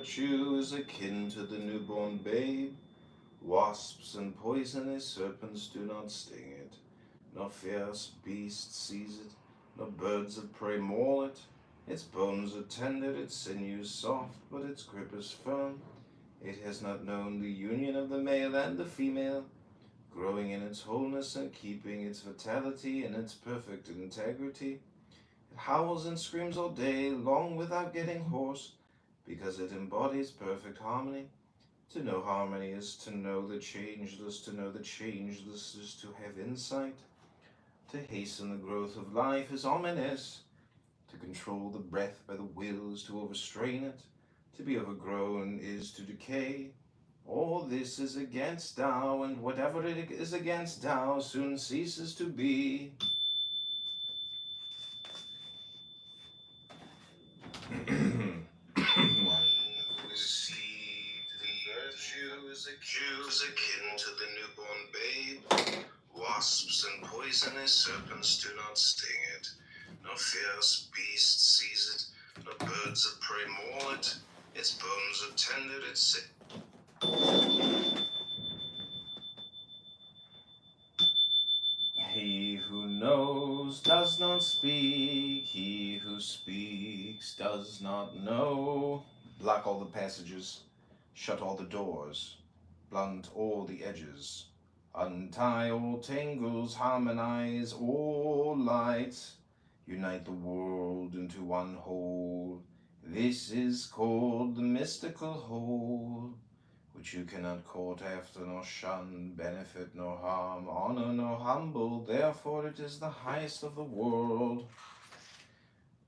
virtue is akin to the newborn babe. Wasps and poisonous serpents do not sting it. No fierce beast seize it, no birds of prey maul it. Its bones are tender, its sinews soft, but its grip is firm. It has not known the union of the male and the female, growing in its wholeness and keeping its vitality and its perfect integrity. It howls and screams all day long without getting hoarse, because it embodies perfect harmony. To know harmony is to know the changeless. To know the changeless is to have insight. To hasten the growth of life is ominous. To control the breath by the will is to overstrain it. To be overgrown is to decay. All this is against Tao, and whatever it is against Tao soon ceases to be. One who is steeped in virtue is akin to the newborn babe. Wasps and poisonous serpents do not sting it. No fierce beast seize it. No birds of prey maul it. Its bones are tender. He who knows does not speak. He who speaks does not know. Block all the passages. Shut all the doors. Blunt all the edges. Untie all tangles. Harmonize all lights. Unite the world into one whole. This is called the mystical whole, which you cannot court after nor shun, benefit nor harm, honor nor humble. Therefore it is the highest of the world.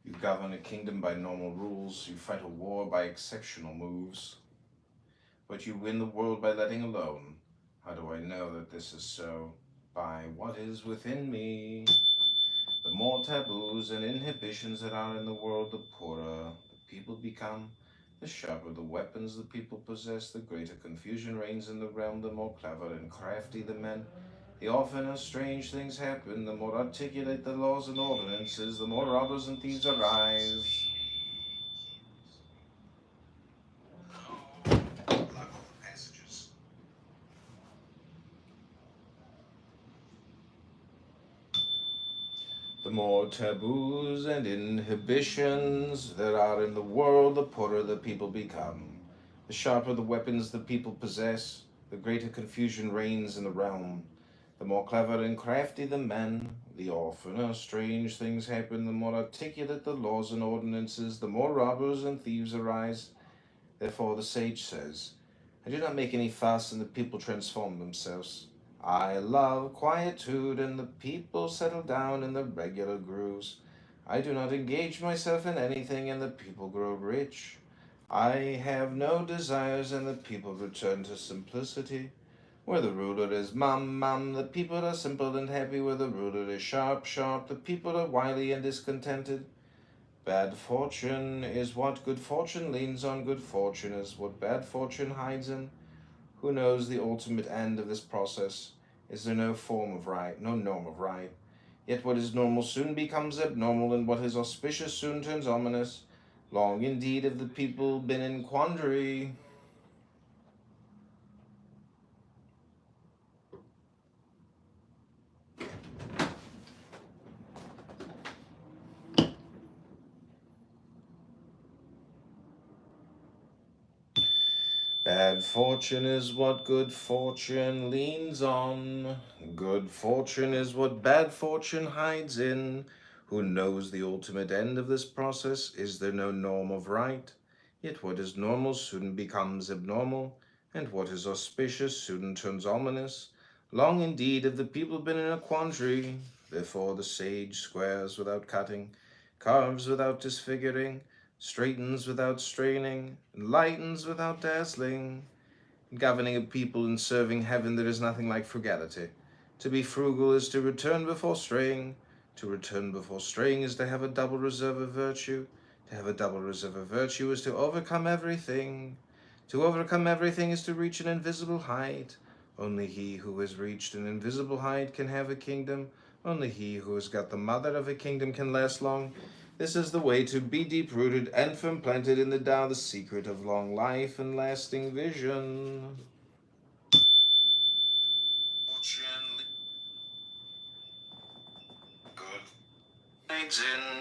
You govern a kingdom by normal rules. You fight a war by exceptional moves. But you win the world by letting alone. How do I know that this is so? By what is within me. The more taboos and inhibitions that are in the world, the poorer the people become. The sharper the weapons the people possess, the greater confusion reigns in the realm. The more clever and crafty the men, the oftener strange things happen. The more articulate the laws and ordinances, the more robbers and thieves arise. The more taboos and inhibitions there are in the world, the poorer the people become. The sharper the weapons the people possess, the greater confusion reigns in the realm. The more clever and crafty the men, the oftener strange things happen. The more articulate the laws and ordinances, the more robbers and thieves arise. Therefore the sage says, I do not make any fuss, and the people transform themselves. I love quietude, and the people settle down in the regular grooves. I do not engage myself in anything, and the people grow rich. I have no desires, and the people return to simplicity. Where the ruler is mum, the people are simple and happy. Where the ruler is sharp, the people are wily and discontented. Bad fortune is what good fortune leans on. Good fortune is what bad fortune hides in. Who knows the ultimate end of this process? Is there no form of right, no norm of right? Yet what is normal soon becomes abnormal, and what is auspicious soon turns ominous. Long indeed have the people been in quandary. Bad fortune is what good fortune leans on. Good fortune is what bad fortune hides in. Who knows the ultimate end of this process? Is there no norm of right? Yet what is normal soon becomes abnormal, and what is auspicious soon turns ominous. Long indeed have the people been in a quandary. Therefore the sage squares without cutting, carves without disfiguring, straightens without straining, enlightens without dazzling. In governing a people and serving heaven, there is nothing like frugality. To be frugal is to return before straying. To return before straying is to have a double reserve of virtue. To have a double reserve of virtue is to overcome everything. To overcome everything is to reach an invisible height. Only he who has reached an invisible height can have a kingdom. Only he who has got the mother of a kingdom can last long. This is the way to be deep-rooted and firm planted in the Tao, the secret of long life and lasting vision. Good. Legs in.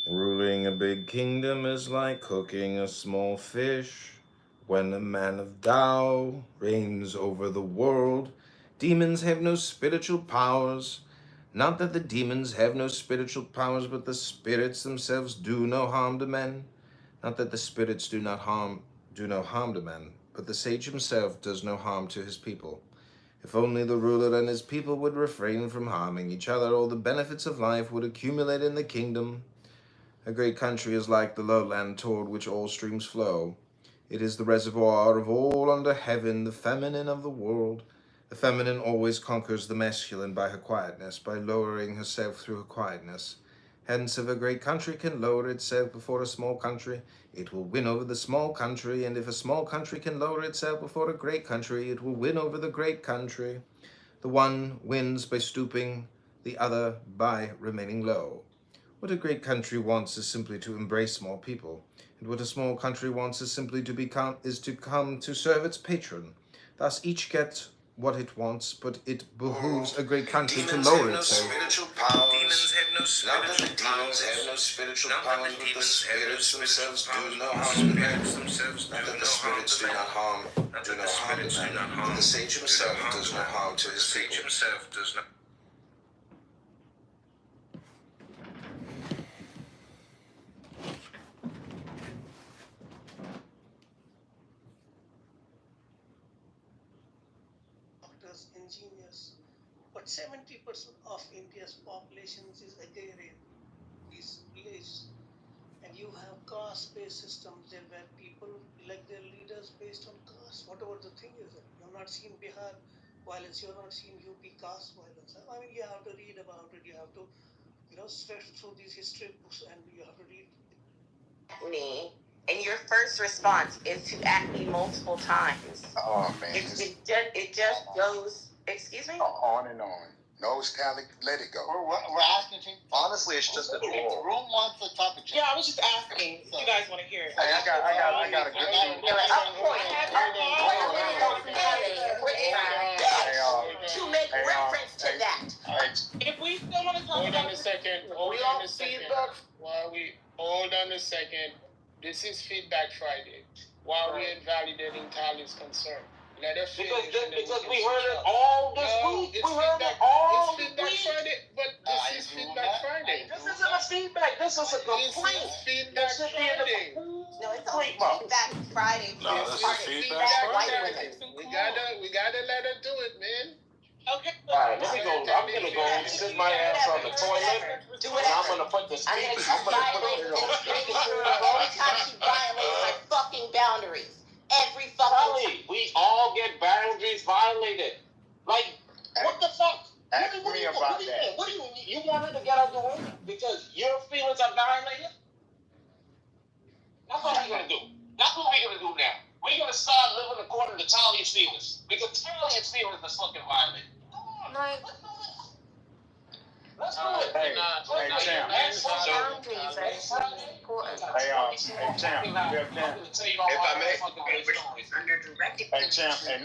Ruling a big kingdom is like cooking a small fish. When a man of Tao reigns over the world, demons have no spiritual powers. Not that the demons have no spiritual powers, but the spirits themselves do no harm to men. Not that the spirits do no harm to men, but the sage himself does no harm to his people. If only the ruler and his people would refrain from harming each other, all the benefits of life would accumulate in the kingdom. A great country is like the lowland toward which all streams flow. It is the reservoir of all under heaven, the feminine of the world. The feminine always conquers the masculine by her quietness, by lowering herself through her quietness. Hence, if a great country can lower itself before a small country, it will win over the small country, and if a small country can lower itself before a great country, it will win over the great country. The one wins by stooping, the other by remaining low. What a great country wants is simply to embrace small people, and what a small country wants is simply to come to serve its patron. Thus each gets what it wants, but it behooves a great country to lower itself. Demons have no spiritual powers. Not that the demons have no spiritual powers, but the spirits themselves do no harm to men. Not that the spirits do not harm to men, but the sage himself does no harm to his people. Engineers, but 70% of India's population is agrarian, these villages, and you have caste-based systems there where people elect their leaders based on caste, whatever the thing is. You're not seeing Bihar violence, you're not seeing UP caste violence. I mean, you have to read about it, you have to, search through these history books, and you have to read. Me, and your first response is to at me multiple times. Oh man, it just goes. Excuse me. On and on. Nose tally, let it go. We're asking you. Honestly, it's just a If the room wants the topic. Yeah, I was just asking. You guys want to hear it? Hey, I got a good thing. To make reference to that. If we still want to talk Hold on a second. Hold on a second. This is Feedback Friday. While we're invalidating Tali's concern. Let us finish. Because we heard it all this week. We heard it all this week. It's Feedback Friday, but this is Feedback Friday. This isn't a feedback. This is a complaint. This is Feedback Friday. No, it's only Feedback Friday. No, this is Feedback Friday. We gotta let her do it, man. Okay. Alright, let me go. I'm gonna go sit my ass on the toilet. Do it. I'm gonna put the speakers. I'm gonna violate the only time she violates my fucking boundaries. Every fucking Holly, we all get boundaries violated. Like, what the fuck? Ask me about that. What do you mean? You want her to get out the way because your feelings are violated? That's what we're gonna do. That's what we're gonna do now. We're gonna start living according to Talia's feelings. Because Talia's feelings are fucking violated. Like, Let's do it. Hey, Champ. Champ. If I may. Hey, Champ. Hey,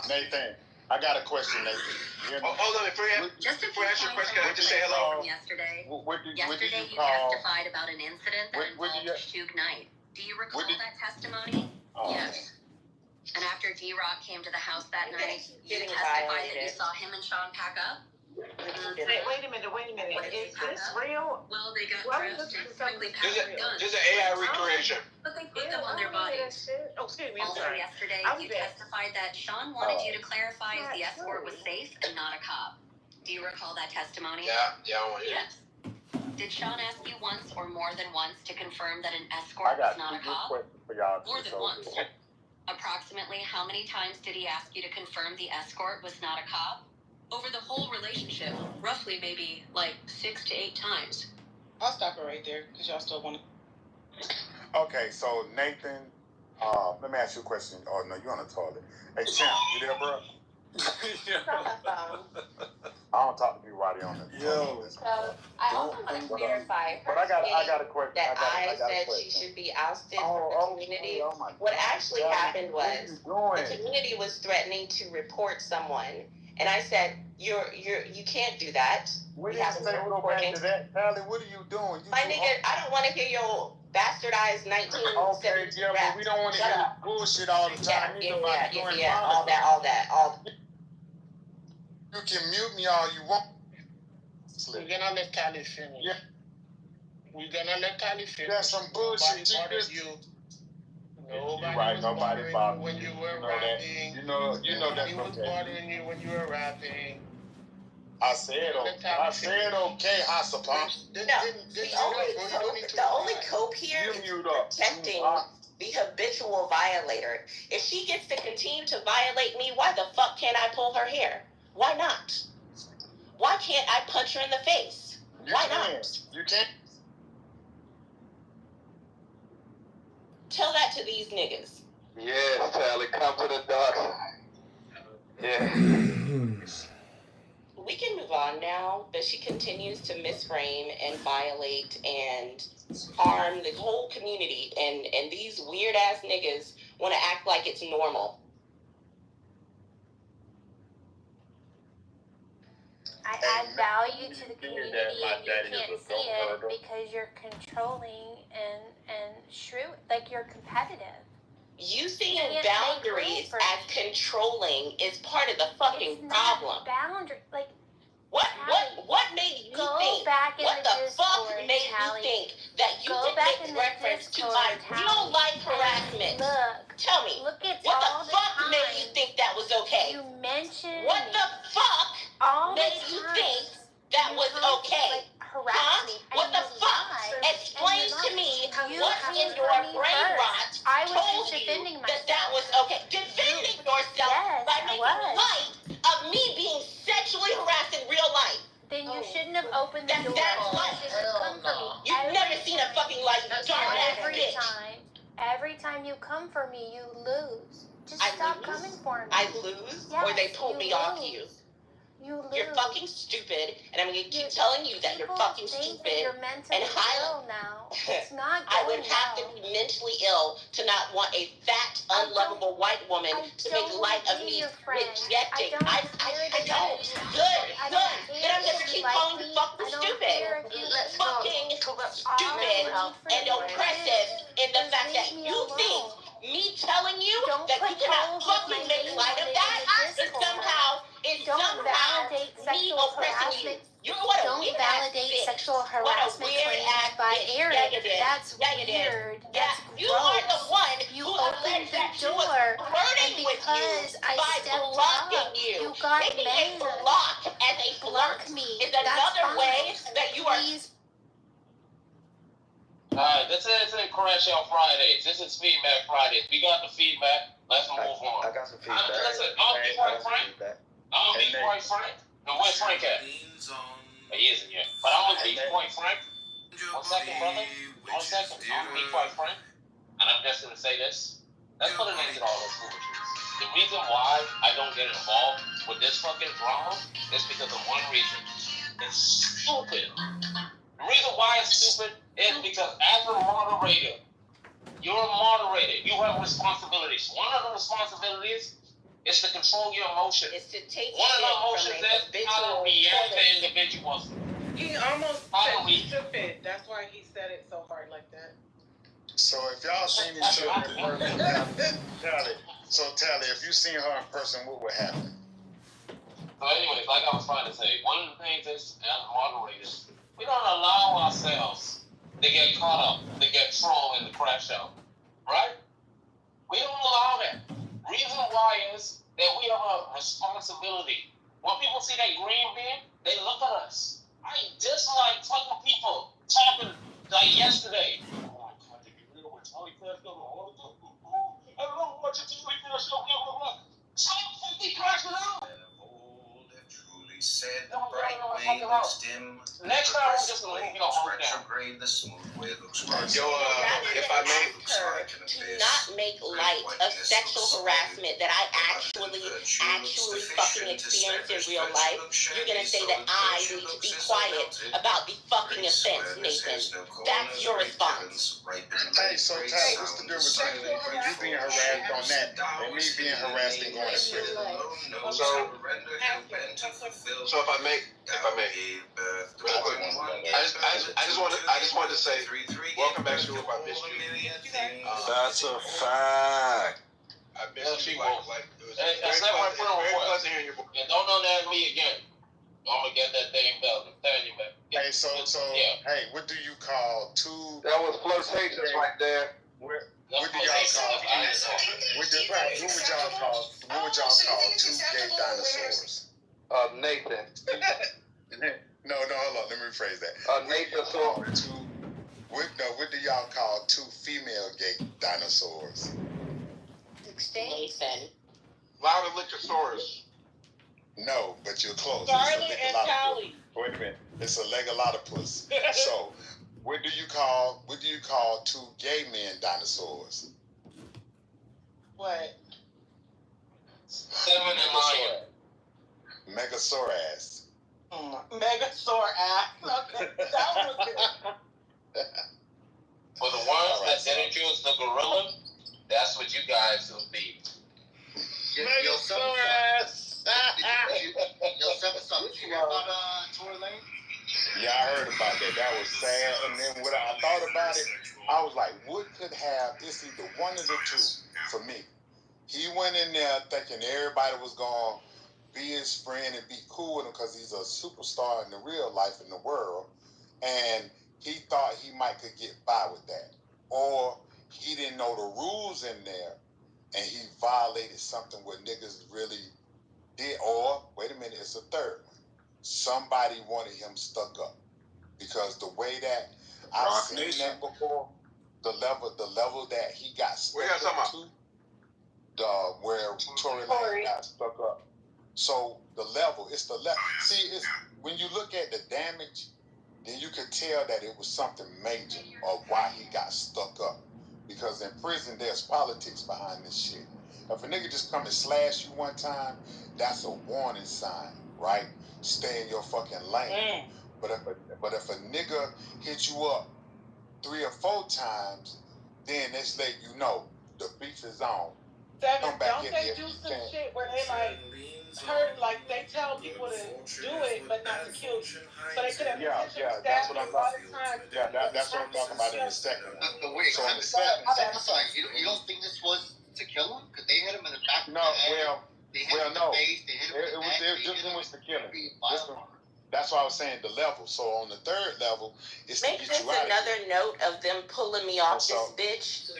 Nathan. I got a question, Nathan. Hold on, before you ask your question, can I just say hello? Yesterday, What did yesterday you you call? testified about an incident that What did involved Suge Knight. Do you recall that testimony? Oh, Yes. And after D-Rock came to the house that night, you Getting testified that you violated. saw him and Sean pack up? Wait a minute. Is this real? Well, they got Why dressed is and this quickly This packed their guns. is an AI recreation. But they put them on their bodies. Oh, excuse me, I'm Also sorry. yesterday, I'm you dead. testified that Sean wanted you to clarify if the escort was safe and not a cop. Do you recall that testimony? Yeah, I want you. Yes. Did Sean ask you once or more than once to confirm that an I escort got was not a two good cop? questions for y'all. More than once. Approximately how many times did he ask you to confirm the escort was not a cop? over the whole relationship, roughly maybe like 6 to 8 times. I'll stop it right there because y'all still want to. Okay, so Nathan, let me ask you a question. Oh no, you're on the toilet. Hey Champ, you there, bro? I don't talk to you while you're on the toilet. So I also want to clarify. But I got a question. That I got a said question. she should be ousted from the community. What actually happened was the community was threatening to report someone, and I said, you can't do that. We didn't say go back to that. Tally, what are you doing? My nigga, I don't want to hear your bastardized 1970s Okay, yeah, but we don't want to hear the bullshit all the time. Yeah, all that. You can mute me all you want. We're gonna let Tally finish. Yeah. We're gonna let Tally finish. That's some bullshit. Nobody bothered you when you were rapping. You know that's okay. was bothering you when you were rapping. I said okay, Hasapam. The only cope here is protecting the habitual violator. If she gets to continue to violate me, why the fuck can't I pull her hair? Why not? Why can't I punch her in the face? Why not? You can't. Tell that to these niggas. Yeah, Sally, come to the dark side. Yeah. We can move on now, but she continues to misframe and violate and harm the whole community, and these weird ass niggas want to act like it's normal. I add value to the community, and you can't see it because you're controlling and shrewd, like you're competitive. You seeing boundaries as controlling is part of the fucking problem. Boundary, like what made you think? What the fuck made you think that you could make reference to my real life harassment? Look, tell me. Look at what all the fuck made you think that was okay? You mentioned what the fuck all made you think that was okay? Harass me. What the fuck? Explain to me what in your brain rot told you that was okay. Defending yourself by making light of me being sexually harassed in real life. Then you shouldn't have opened the door. That's life. You've never seen a fucking light, you darn ass bitch. Every time you come for me, you lose. Just stop coming for me. I lose? Yes, or they pull me off you? You lose. You're fucking stupid, and I'm gonna keep telling you that you're fucking stupid. You're mentally ill now. It's not I would have to be mentally ill to not want a fat, unlovable white woman to make light of me rejecting. I don't. Good. Then I'm gonna keep calling you fucking stupid. Fucking stupid and oppressive in the fact that you think me telling you that you cannot fucking make light of that is somehow me oppressing you. You're what a weird ass bitch. Sexual harassment claims by Aaron. That's weird. That's you are the one you who opened alleged the that she was door, flirting with you by blocking you. Taking a block as a flirt is another way that you are. Alright, this is Crash Out Fridays. This is Feedback Fridays. We got the feedback. Let's move on. I got some feedback. Listen, I'll be quite frank. No, where's Frank at? He isn't yet. But I'm gonna be quite frank. 1 second, brother. 1 second. I'm gonna be quite frank. And I'm just gonna say this. Let's put an end to all this foolishness. The reason why I don't get involved with this fucking drama is because of one reason. It's stupid. The reason why it's stupid is because as a moderator, you're a moderator. You have responsibilities. One of the responsibilities is to control your emotions. It's to take one of the emotions is how to react to individuals. He almost said stupid. That's why he said it so hard like that. So if y'all seen each other in person, Tally, if you seen her in person, what would happen? So anyways, like I was trying to say, one of the things is, as moderators, we don't allow ourselves to get caught up, to get trolled in the crash out. Right? We don't allow that. Reason why is that we have a responsibility. When people see that green bean, they look at us. I dislike fucking people talking like yesterday. Oh my God, they get real with Tony Crash all the time. I don't know what you do with yourself, blah, blah, blah. Stop fucking crashing out. said the bright way looks dim. Next time we're just gonna retrograde, the smooth way looks right. If I may her to not make light of sexual harassment that I actually fucking experience in real life, you're gonna say that I need to be quiet about the fucking offense, Nathan. That's your response. Hey, so Tyler, what's the difference between you being harassed on that and me being harassed and going to prison? So if I may, I just wanted to say, welcome back to I missed you. That's a fact. I missed you. Like it was Hey, very pleasant hearing your voice. And don't know that me again. I'm gonna get that thing belt. I'm telling you, man. Hey, so hey, what do you call two? That was flirtatious right there. What do y'all call? What would y'all call two gay dinosaurs? Nathan. No, hold on. Let me rephrase that. Nathan. What do y'all call two female gay dinosaurs? Nathan. Louder-lichosaurus. No, but you're close. Darling and Callie. Wait a minute. It's a legalotopus. So, what do you call two gay men dinosaurs? What? Seven and lion. Megasaurus. Megasaur ass. Okay, that was good. For the ones that didn't choose the gorilla, that's what you guys will be. Megasaur ass. Did you hear about Tory Lane? Yeah, I heard about that. That was sad. And then when I thought about it, I was like, what could have, it's either one of the two for me. He went in there thinking everybody was going to be his friend and be cool with him because he's a superstar in the real life in the world. And he thought he could get by with that. Or he didn't know the rules in there and he violated something where niggas really did. Or, wait a minute, it's a third one. Somebody wanted him stuck up. Because the way that I've seen that before, the level that he got stuck up to, where Tory Lane got stuck up. So it's the level. See, it's when you look at the damage, then you could tell that it was something major of why he got stuck up. Because in prison, there's politics behind this shit. If a nigga just come and slash you one time, that's a warning sign, right? Stay in your fucking lane. But if a nigga hit you up 3 or 4 times, then let's let you know the beef is on. Seven, don't they do some shit where they they tell people to do it but not to kill you? So they could have that's what I'm talking about. Yeah, that's what I'm talking about in the second one. But wait, So I'm sorry. You don't think this was to kill him? Because they hit him in the back of the head. They hit him in the face. They hit him in the neck. This one was to kill him. That's why I was saying the level. So on the third level, it's to Make get this you out another of here. note of them pulling me off this bitch.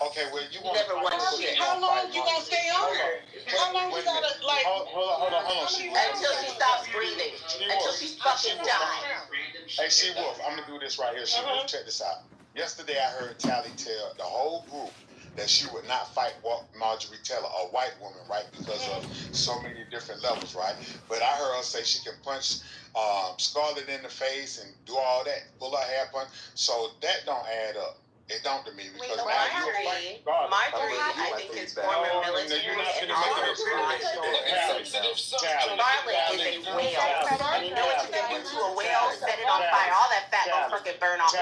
Okay, well, you want never won shit. How long you gonna stay on her? How long you gotta Hold on. Until she stops breathing. Until she fucking dies. Hey, She-Wolf, I'm gonna do this right here. She-Wolf, check this out. Yesterday, I heard Tally tell the whole group that she would not fight Marjorie Taylor, a white woman, right? Because of so many different levels, right? But I heard her say she can punch Scarlett in the face and do all that, pull her hair punch. So that don't add up. It don't to me because Marjorie, I think is former military and also Scarlett is a whale. And you know what you can do to a whale? Set it on fire. All that fat gonna fucking burn off.